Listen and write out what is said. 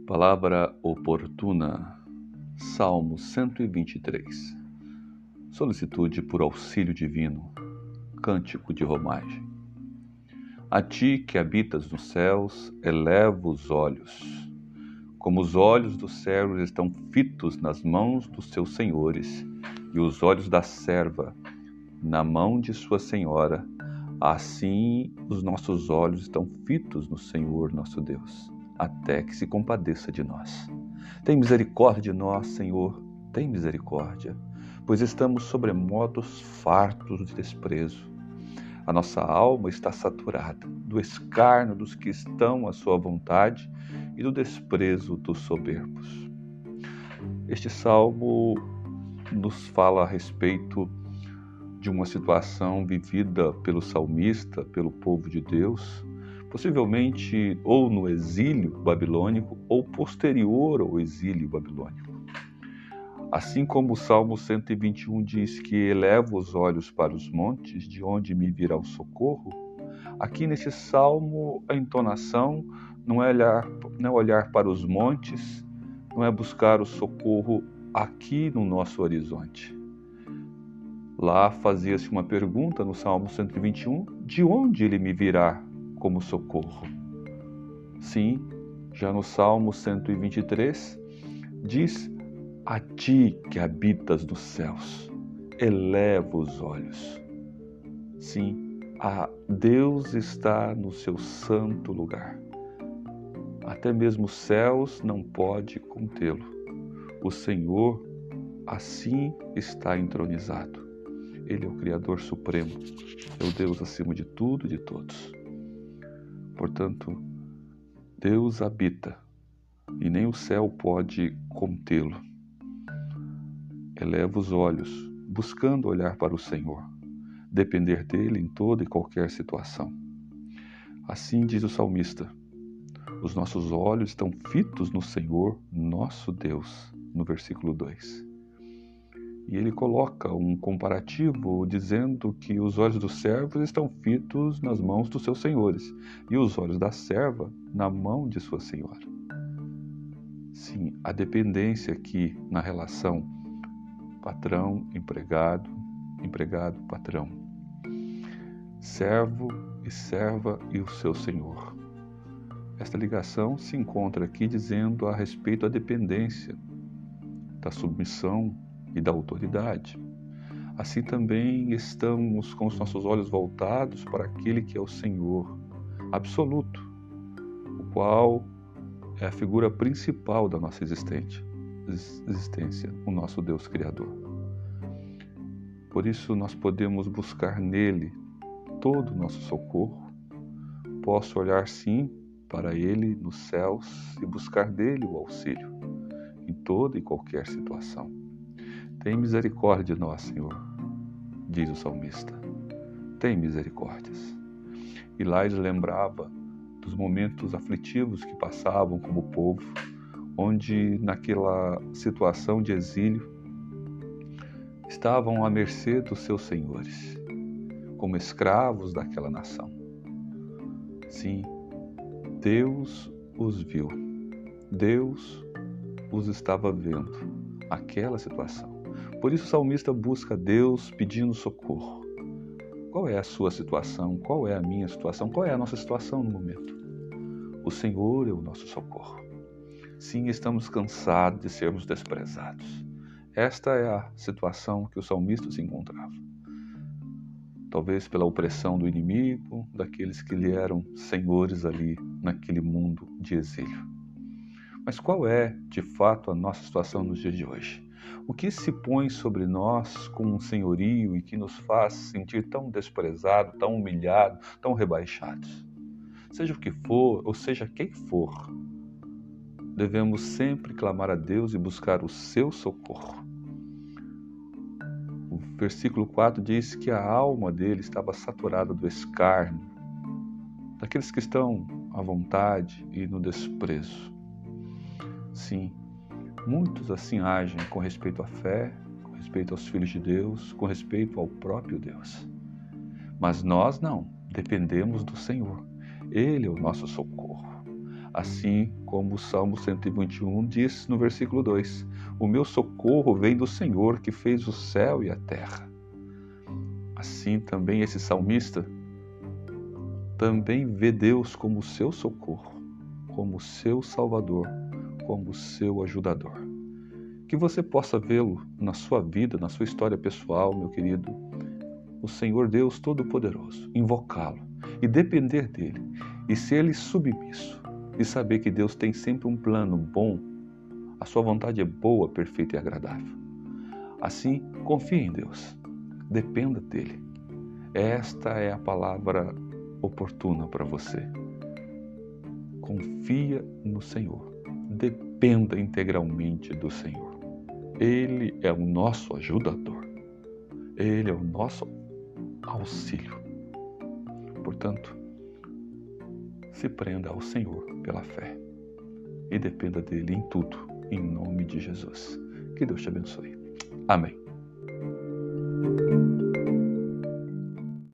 Palavra oportuna, Salmo 123. Solicitude por auxílio divino, cântico de romagem. A ti que habitas nos céus, elevo os olhos. Como os olhos dos servos estão fitos nas mãos dos seus senhores, e os olhos da serva na mão de sua senhora, assim os nossos olhos estão fitos no Senhor nosso Deus, até que se compadeça de nós. Tem misericórdia de nós, Senhor, tem misericórdia, pois estamos sobremodos fartos de desprezo. A nossa alma está saturada do escárnio dos que estão à sua vontade e do desprezo dos soberbos. Este salmo nos fala a respeito de uma situação vivida pelo salmista, pelo povo de Deus, possivelmente ou no exílio babilônico ou posterior ao exílio babilônico. Assim como o Salmo 121 diz que eleva os olhos para os montes, de onde me virá o socorro, aqui nesse salmo a entonação não é olhar para os montes, não é buscar o socorro aqui no nosso horizonte. Lá fazia-se uma pergunta no Salmo 121, de onde ele me virá como socorro? Sim, já no Salmo 123, diz, a ti que habitas nos céus, eleva os olhos. Sim, Deus está no seu santo lugar. Até mesmo os céus não pode contê-lo. O Senhor assim está entronizado. Ele é o Criador Supremo, é o Deus acima de tudo e de todos. Portanto, Deus habita e nem o céu pode contê-lo. Eleva os olhos, buscando olhar para o Senhor, depender dele em toda e qualquer situação. Assim diz o salmista, os nossos olhos estão fitos no Senhor, nosso Deus, no versículo 2. E ele coloca um comparativo dizendo que os olhos dos servos estão fitos nas mãos dos seus senhores e os olhos da serva na mão de sua senhora. Sim, a dependência aqui na relação patrão-empregado, empregado-patrão, servo e serva e o seu senhor. Esta ligação se encontra aqui dizendo a respeito da dependência, da submissão e da autoridade. Assim também estamos com os nossos olhos voltados para aquele que é o Senhor absoluto, o qual é a figura principal da nossa existência, o nosso Deus Criador. Por isso nós podemos buscar nele todo o nosso socorro. Posso olhar sim para ele nos céus e buscar dele o auxílio em toda e qualquer situação. Tem misericórdia de nós, Senhor, diz o salmista. Tem misericórdias. E lá ele lembrava dos momentos aflitivos que passavam como povo, onde naquela situação de exílio estavam à mercê dos seus senhores, como escravos daquela nação. Sim, Deus os viu. Deus os estava vendo, aquela situação. Por isso o salmista busca Deus pedindo socorro. Qual é a sua situação? Qual é a minha situação? Qual é a nossa situação no momento? O Senhor é o nosso socorro. Sim, estamos cansados de sermos desprezados. Esta é a situação que o salmista se encontrava. Talvez pela opressão do inimigo, daqueles que lhe eram senhores ali naquele mundo de exílio. Mas qual é, de fato, a nossa situação nos dias de hoje? O que se põe sobre nós com um senhorio e que nos faz sentir tão desprezado, tão humilhado, tão rebaixados? Seja o que for, ou seja quem for, devemos sempre clamar a Deus e buscar o seu socorro. O versículo 4 diz que a alma dele estava saturada do escárnio, daqueles que estão à vontade e no desprezo. Sim, muitos assim agem com respeito à fé, com respeito aos filhos de Deus, com respeito ao próprio Deus. Mas nós não, dependemos do Senhor. Ele é o nosso socorro. Assim como o Salmo 121 diz no versículo 2: o meu socorro vem do Senhor que fez o céu e a terra. Assim também esse salmista também vê Deus como seu socorro, como seu Salvador, como seu ajudador. Que você possa vê-lo na sua vida, na sua história pessoal, meu querido, o Senhor Deus Todo-Poderoso, invocá-lo e depender dele, e ser-lhe submisso, e saber que Deus tem sempre um plano bom, a sua vontade é boa, perfeita e agradável. Assim, confie em Deus, dependa dele. Esta é a palavra oportuna para você. Confia no Senhor, dependa integralmente do Senhor. Ele é o nosso ajudador, Ele é o nosso auxílio. Portanto, se prenda ao Senhor pela fé e dependa dele em tudo, em nome de Jesus. Que Deus te abençoe. Amém.